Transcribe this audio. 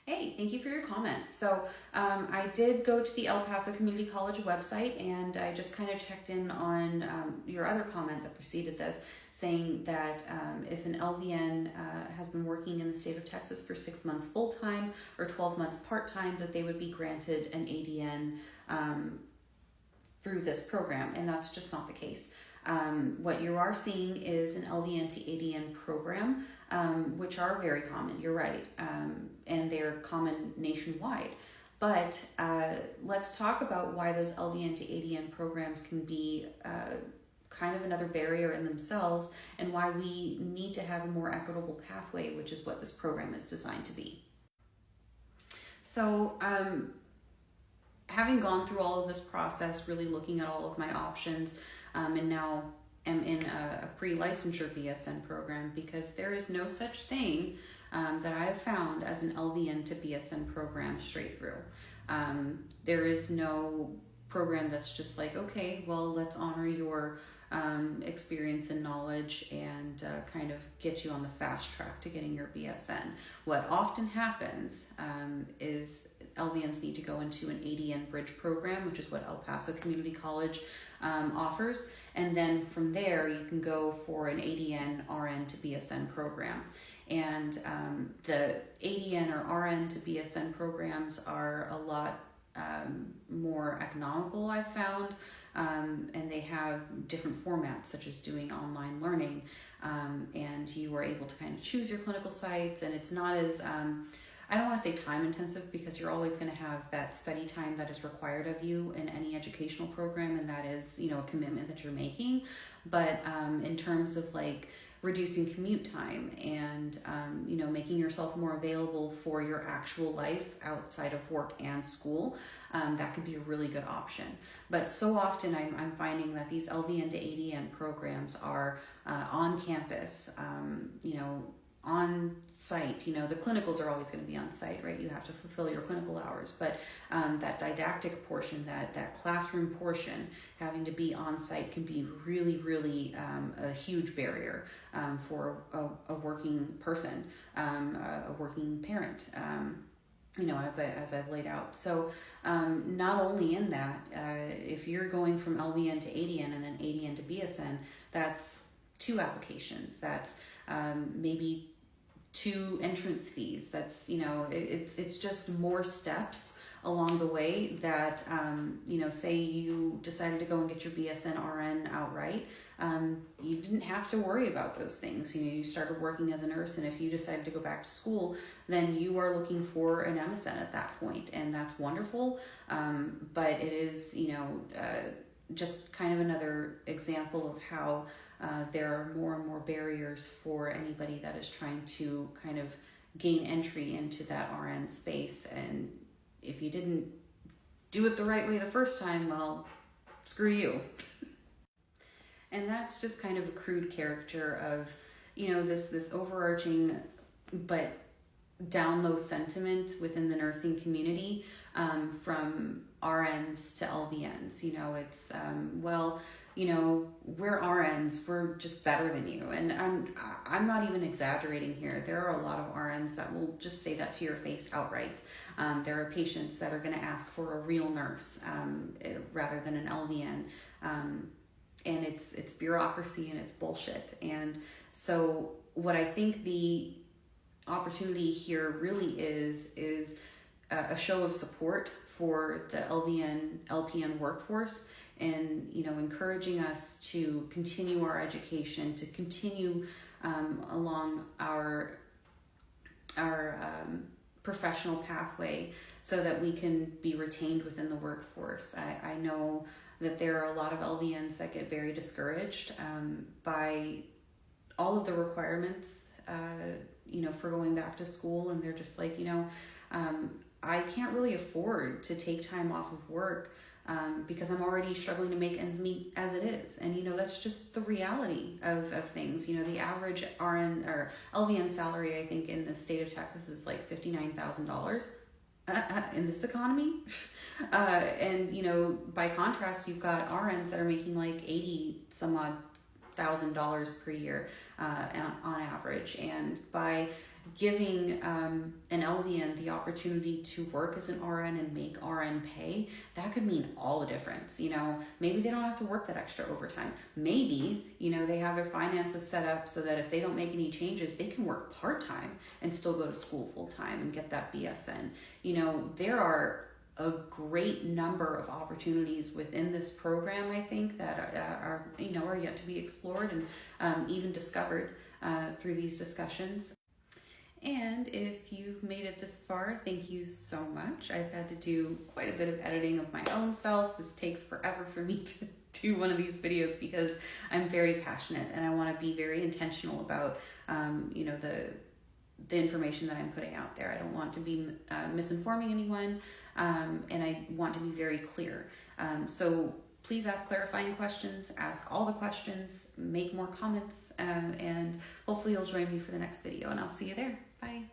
Hey, thank you for your comments. So I did go to the El Paso Community College website and I just kind of checked in on your other comment that preceded this, saying that if an LVN has been working in the state of Texas for 6 months full-time or 12 months part-time, that they would be granted an ADN through this program, and that's just not the case. What you are seeing is an LVN-to-ADN program, which are very common, you're right, and they're common nationwide. But let's talk about why those LVN-to-ADN programs can be kind of another barrier in themselves, and why we need to have a more equitable pathway, which is what this program is designed to be. So, having gone through all of this process, really looking at all of my options, and now am in a pre-licensure BSN program, because there is no such thing that I have found as an LVN to BSN program straight through. There is no program that's just like, okay, well, let's honor your experience and knowledge and kind of get you on the fast track to getting your BSN. What often happens is LVNs need to go into an ADN bridge program, which is what El Paso Community College offers. And then from there, you can go for an ADN RN to BSN program. And the ADN or RN to BSN programs are a lot more economical, I've found. And they have different formats, such as doing online learning, and you are able to kind of choose your clinical sites, and it's not as, I don't want to say time intensive, because you're always going to have that study time that is required of you in any educational program, and that is, you know, a commitment that you're making. But in terms of like reducing commute time and you know, making yourself more available for your actual life outside of work and school, that could be a really good option. But so often I'm finding that these LVN to ADN programs are on campus, you know, on site. You know, the clinicals are always going to be on site, right? You have to fulfill your clinical hours, but that didactic portion, that classroom portion, having to be on site can be really a huge barrier for a working person, a working parent. You know, as I've laid out. So not only in that, if you're going from LVN to ADN and then ADN to BSN, that's 2 applications. That's maybe 2 entrance fees. That's, you know, it's just more steps along the way that, you know, say you decided to go and get your BSN RN outright, you didn't have to worry about those things. You know, you started working as a nurse, and if you decided to go back to school, then you are looking for an MSN at that point, and that's wonderful. But it is, you know, just kind of another example of how there are more and more barriers for anybody that is trying to kind of gain entry into that RN space. And if you didn't do it the right way the first time, well, screw you. And that's just kind of a crude caricature of, you know, this overarching but down low sentiment within the nursing community, from RNs to LVNs. You know, it's, well, you know, we're RNs, we're just better than you. And I'm not even exaggerating here. There are a lot of RNs that will just say that to your face outright. There are patients that are going to ask for a real nurse rather than an LVN. And it's bureaucracy and it's bullshit. And so what I think the opportunity here really is a show of support for the LVN, LPN workforce, and, you know, encouraging us to continue our education, to continue along our professional pathway, so that we can be retained within the workforce. I know that there are a lot of LVNs that get very discouraged by all of the requirements, you know, for going back to school, and they're just like, you know, I can't really afford to take time off of work because I'm already struggling to make ends meet as it is. And, you know, that's just the reality of things. You know, the average RN or LVN salary, I think, in the state of Texas is like $59,000 in this economy. And, you know, by contrast, you've got RNs that are making like $80,000 per year on average. And by, giving an LVN the opportunity to work as an RN and make RN pay, that could mean all the difference. You know, maybe they don't have to work that extra overtime. Maybe, you know, they have their finances set up so that if they don't make any changes, they can work part-time and still go to school full-time and get that BSN. You know, there are a great number of opportunities within this program, I think, that are yet to be explored and even discovered through these discussions. And if you've made it this far, thank you so much. I've had to do quite a bit of editing of my own self. This takes forever for me to do one of these videos because I'm very passionate and I want to be very intentional about the information that I'm putting out there. I don't want to be misinforming anyone, and I want to be very clear. So please ask clarifying questions, ask all the questions, make more comments, and hopefully you'll join me for the next video, and I'll see you there. Bye.